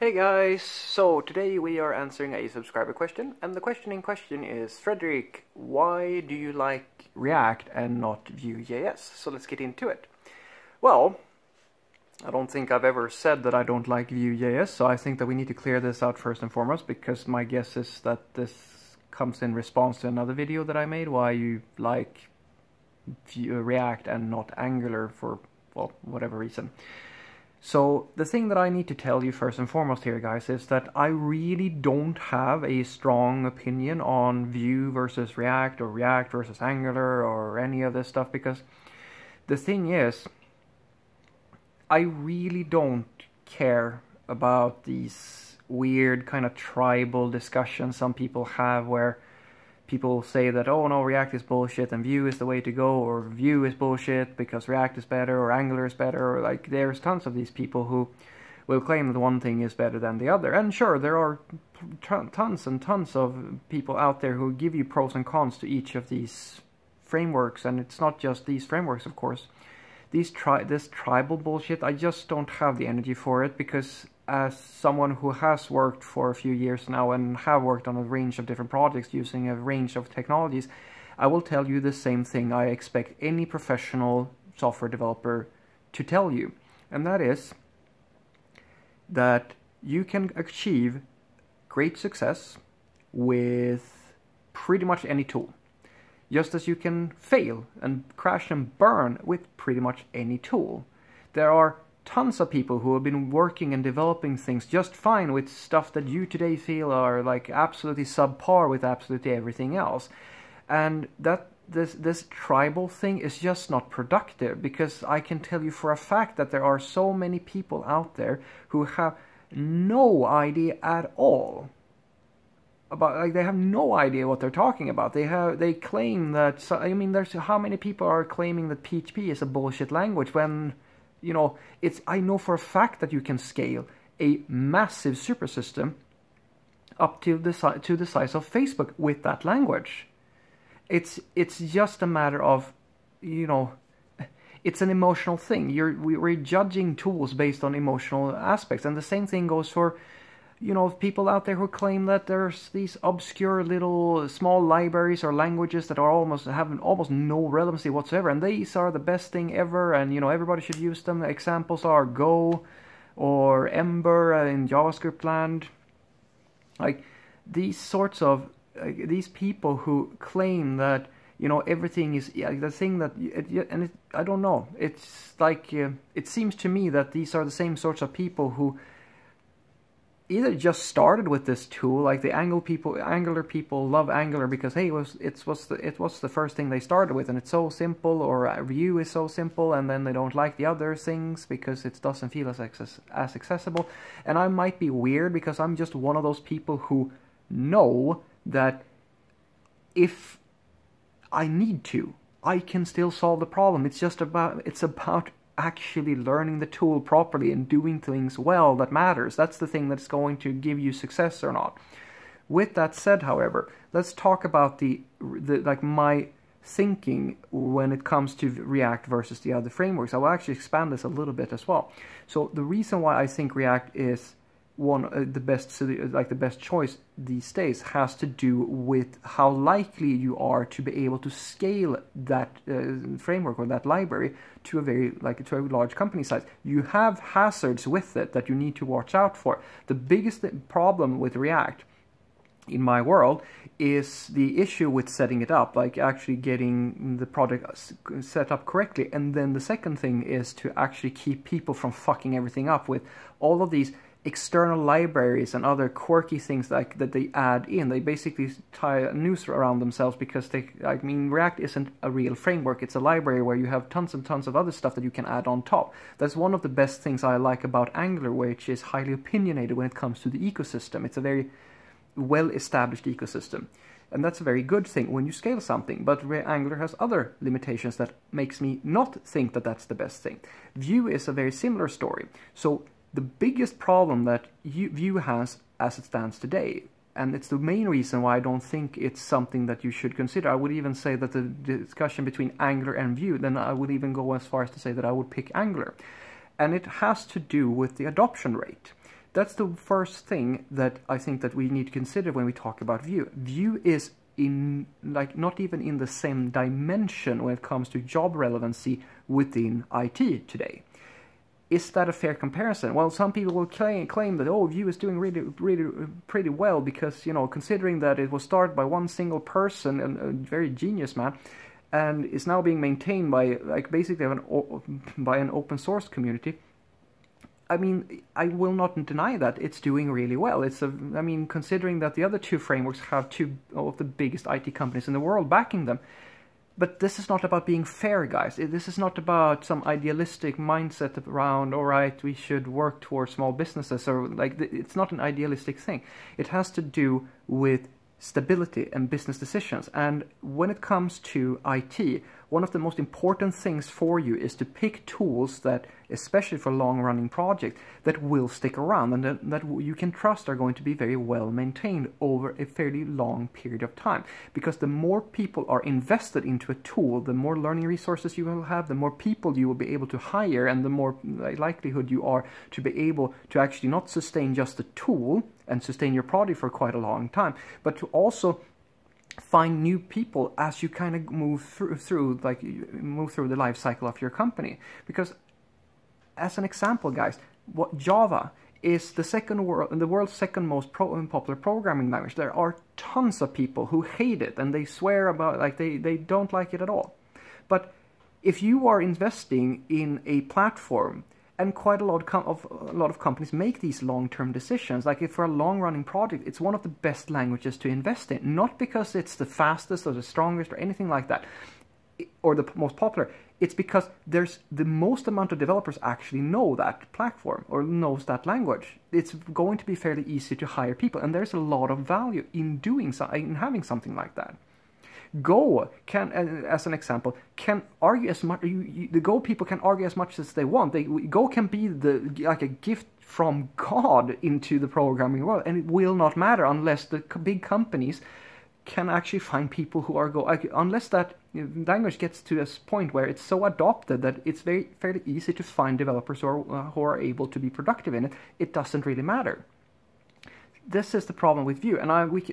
Hey guys, so today we are answering a subscriber question, and the question in question is, Frederick, why do you like React and not Vue.js? So let's get into it. Well, I don't think I've ever said that I don't like Vue.js, so I think that we need to clear this out first and foremost, because my guess is that this comes in response to another video that I made, why you like React and not Angular for, well, whatever reason. So the thing that I need to tell you first and foremost here, guys, is that I really don't have a strong opinion on Vue versus React or React versus Angular or any of this stuff, because the thing is, I really don't care about these weird kind of tribal discussions some people have where people say that, oh no, React is bullshit and Vue is the way to go, or Vue is bullshit because React is better, or Angular is better, or like there's tons of these people who will claim that one thing is better than the other. And sure, there are tons and tons of people out there who give you pros and cons to each of these frameworks, and it's not just these frameworks, of course. This tribal bullshit, I just don't have the energy for it, because as someone who has worked for a few years now and have worked on a range of different projects using a range of technologies, I will tell you the same thing I expect any professional software developer to tell you. And that is that you can achieve great success with pretty much any tool, just as you can fail and crash and burn with pretty much any tool. There are tons of people who have been working and developing things just fine with stuff that you today feel are like absolutely subpar with absolutely everything else. And that this tribal thing is just not productive, because I can tell you for a fact that there are so many people out there who have no idea at all about, like, they have no idea what they're talking about. They claim that, I mean, there's how many people are claiming that PHP is a bullshit language when, you know, I know for a fact that you can scale a massive super system up to the size of Facebook with that language. It's just a matter of, you know, it's an emotional thing. We're judging tools based on emotional aspects, and the same thing goes for, you know, people out there who claim that there's these obscure little small libraries or languages that are have almost no relevancy whatsoever, and these are the best thing ever, and you know, everybody should use them. Examples are Go or Ember in JavaScript land. Like these sorts of these people who claim that, you know, everything is the thing that I don't know. It's like it seems to me that these are the same sorts of people who either just started with this tool, like the Angular people love Angular because, hey, it was the first thing they started with, and it's so simple, or Vue is so simple, and then they don't like the other things because it doesn't feel as accessible. And I might be weird because I'm just one of those people who know that if I need to, I can still solve the problem. It's about actually learning the tool properly and doing things well that matters. That's the thing that's going to give you success or not. With that said, however, let's talk about the like my thinking when it comes to React versus the other frameworks. I will actually expand this a little bit as well. So the reason why I think React is the best choice these days has to do with how likely you are to be able to scale that framework or that library to a large company size. You have hazards with it that you need to watch out for. The biggest problem with React in my world is the issue with setting it up, like actually getting the product set up correctly. And then the second thing is to actually keep people from fucking everything up with all of these external libraries and other quirky things like that they add in. They basically tie a noose around themselves because React isn't a real framework. It's a library where you have tons and tons of other stuff that you can add on top. That's one of the best things I like about Angular, which is highly opinionated when it comes to the ecosystem. It's a very well-established ecosystem, and that's a very good thing when you scale something. But Angular has other limitations that makes me not think that that's the best thing. Vue is a very similar story. So the biggest problem that Vue has as it stands today, and it's the main reason why I don't think it's something that you should consider. I would even say that the discussion between Angular and Vue, then I would even go as far as to say that I would pick Angular. And it has to do with the adoption rate. That's the first thing that I think that we need to consider when we talk about Vue. Vue is in, like, not even in the same dimension when it comes to job relevancy within IT today. Is that a fair comparison? Well, some people will claim that, oh, Vue is doing pretty well because, you know, considering that it was started by one single person, and a very genius man, and is now being maintained by, like, basically by an open source community. I mean, I will not deny that it's doing really well. I mean, considering that the other two frameworks have two of the biggest IT companies in the world backing them. But this is not about being fair, guys. This is not about some idealistic mindset around, all right, we should work towards small businesses, or like, it's not an idealistic thing. It has to do with stability and business decisions. And when it comes to IT, one of the most important things for you is to pick tools that, especially for long-running projects, that will stick around and that you can trust are going to be very well maintained over a fairly long period of time. Because the more people are invested into a tool, the more learning resources you will have, the more people you will be able to hire, and the more likelihood you are to be able to actually not sustain just the tool and sustain your project for quite a long time, but to also find new people as you kind of move through the life cycle of your company. Because, as an example, guys, what Java is the world's second most popular programming language. There are tons of people who hate it and they swear about, like, they don't like it at all. But if you are investing in a platform, and quite a lot of companies make these long-term decisions. Like, if for a long-running project, it's one of the best languages to invest in. Not because it's the fastest or the strongest or anything like that, or the most popular. It's because there's the most amount of developers actually know that platform or knows that language. It's going to be fairly easy to hire people, and there's a lot of value in in having something like that. Go can, as an example, can argue as much. The Go people can argue as much as they want. Go can be like a gift from God into the programming world, and it will not matter unless the big companies can actually find people who are Go. Unless that language gets to this point where it's so adopted that it's fairly easy to find developers who are able to be productive in it, it doesn't really matter. This is the problem with Vue, and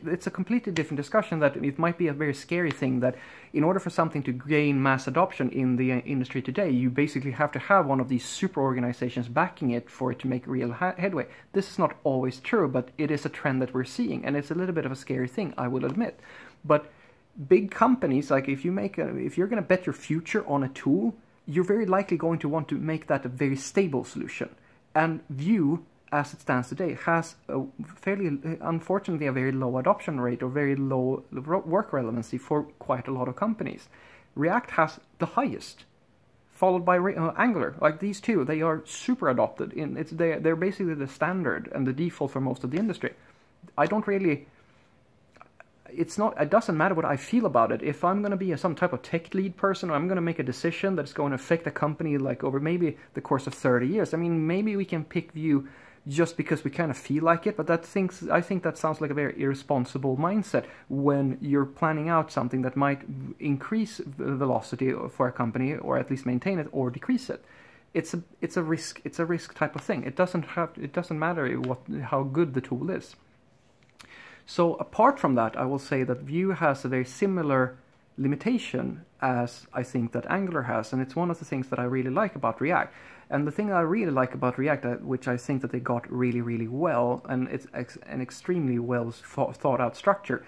it's a completely different discussion. That it might be a very scary thing that in order for something to gain mass adoption in the industry today, you basically have to have one of these super organizations backing it for it to make real headway. This is not always true, but it is a trend that we're seeing, and it's a little bit of a scary thing, I will admit. But big companies, like if you're going to bet your future on a tool, you're very likely going to want to make that a very stable solution. And Vue, as it stands today, has unfortunately a very low adoption rate or very low work relevancy for quite a lot of companies. React has the highest, followed by Angular. Like, these two, they are super adopted. They're basically the standard and the default for most of the industry. It doesn't matter what I feel about it. If I'm going to be some type of tech lead person, or I'm going to make a decision that's going to affect the company like over maybe the course of 30 years, I mean, maybe we can pick Vue just because we kind of feel like it, but I think that sounds like a very irresponsible mindset when you're planning out something that might increase the velocity for a company, or at least maintain it, or decrease it. It's a risk type of thing. It doesn't matter how good the tool is. So apart from that, I will say that Vue has a very similar limitation as I think that Angular has, and it's one of the things that I really like about React. And the thing I really like about React, which I think that they got really, really well, and it's an extremely well thought out structure,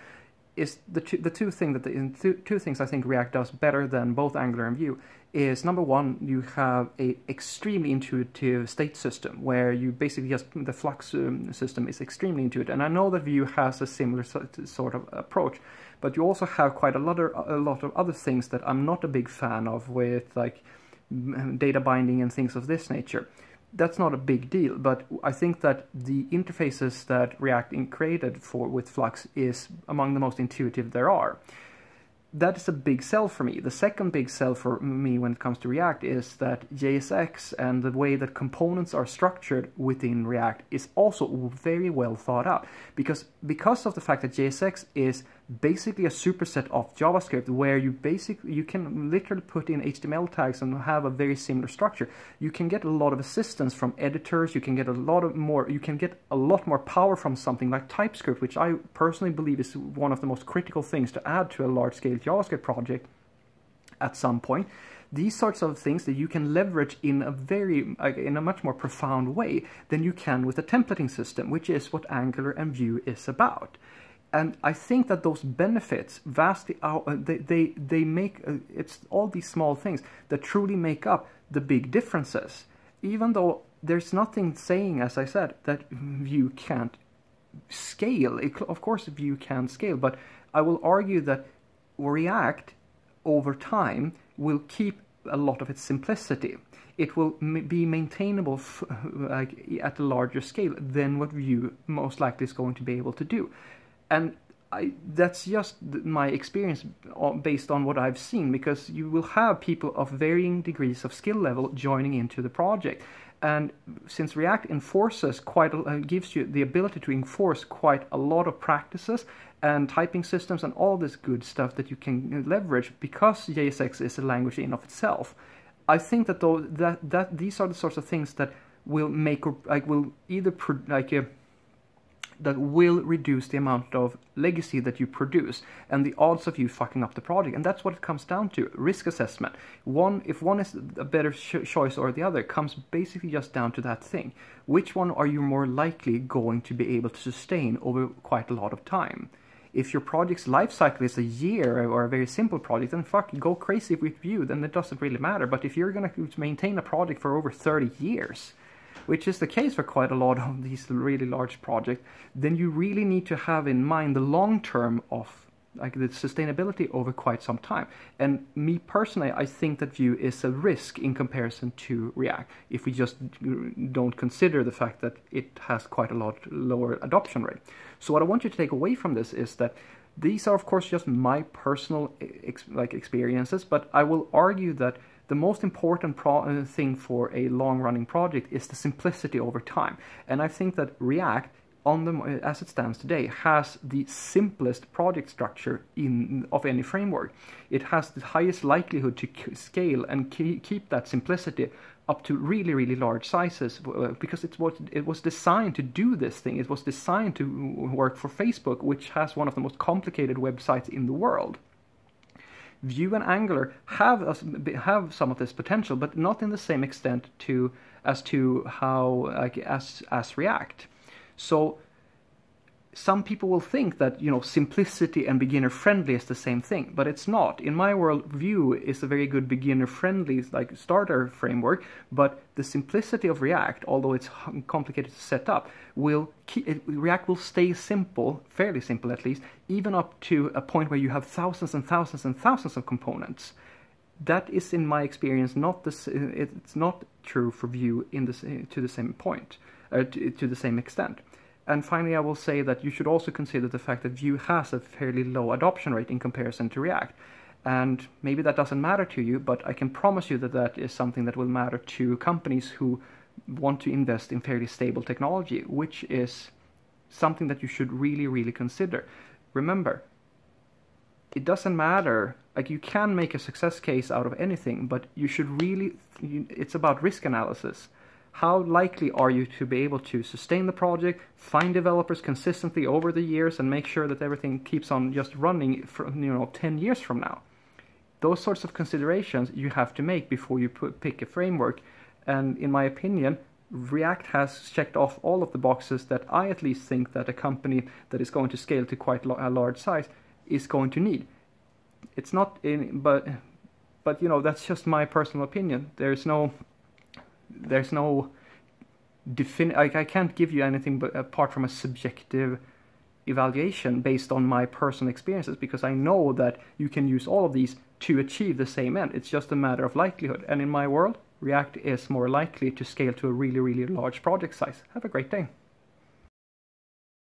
is the two things I think React does better than both Angular and Vue is, number one, you have a extremely intuitive state system where you basically just, the Flux system is extremely intuitive. And I know that Vue has a similar sort of approach, but you also have quite a lot of other things that I'm not a big fan of, with like data binding and things of this nature. That's not a big deal, but I think that the interfaces that React created with Flux is among the most intuitive there are. That is a big sell for me. The second big sell for me when it comes to React is that JSX and the way that components are structured within React is also very well thought out. Because of the fact that JSX is basically a superset of JavaScript, where you can literally put in HTML tags and have a very similar structure. You can get a lot of assistance from editors. You can get a lot more power from something like TypeScript, which I personally believe is one of the most critical things to add to a large-scale JavaScript project at some point. These sorts of things that you can leverage in a much more profound way than you can with a templating system, which is what Angular and Vue is about. And I think that those benefits vastly they make it's all these small things that truly make up the big differences. Even though there's nothing saying, as I said, that Vue can't scale. Of course, Vue can scale, but I will argue that React over time will keep a lot of its simplicity. It will be maintainable at a larger scale than what Vue most likely is going to be able to do. And that's just my experience based on what I've seen, because you will have people of varying degrees of skill level joining into the project. And since React enforces gives you the ability to enforce quite a lot of practices and typing systems and all this good stuff that you can leverage, because JSX is a language in of itself, I think that these are the sorts of things that will that will reduce the amount of legacy that you produce and the odds of you fucking up the project. And that's what it comes down to, risk assessment. If one is a better choice or the other, comes basically just down to that thing. Which one are you more likely going to be able to sustain over quite a lot of time? If your project's life cycle is a year or a very simple project, then go crazy with Vue, then it doesn't really matter. But if you're going to maintain a project for over 30 years, which is the case for quite a lot of these really large projects, then you really need to have in mind the long term of the sustainability over quite some time. And me personally, I think that Vue is a risk in comparison to React, if we just don't consider the fact that it has quite a lot lower adoption rate. So what I want you to take away from this is that these are, of course, just my personal experiences, but I will argue that the most important thing for a long-running project is the simplicity over time. And I think that React, as it stands today, has the simplest project structure of any framework. It has the highest likelihood to scale and keep that simplicity up to really, really large sizes, because it was designed to do this thing. It was designed to work for Facebook, which has one of the most complicated websites in the world. Vue and Angular have some of this potential, but not in the same extent as React. So some people will think that simplicity and beginner friendly is the same thing, but it's not. In my world, Vue is a very good beginner friendly starter framework, but the simplicity of React, although it's complicated to set up, React will stay simple, fairly simple at least, even up to a point where you have thousands and thousands and thousands of components. That is, in my experience, it's not true for Vue to the same point, to the same extent. And finally, I will say that you should also consider the fact that Vue has a fairly low adoption rate in comparison to React. And maybe that doesn't matter to you, but I can promise you that that is something that will matter to companies who want to invest in fairly stable technology, which is something that you should really, really consider. Remember, it doesn't matter, you can make a success case out of anything, but you should it's about risk analysis. How likely are you to be able to sustain the project, find developers consistently over the years, and make sure that everything keeps on just running for 10 years from now? Those sorts of considerations you have to make before you pick a framework. And in my opinion, React has checked off all of the boxes that I at least think that a company that is going to scale to quite a large size is going to need. It's not but that's just my personal opinion. I can't give you anything but apart from a subjective evaluation based on my personal experiences, because I know that you can use all of these to achieve the same end. It's just a matter of likelihood. And in my world, React is more likely to scale to a really, really large project size. Have a great day.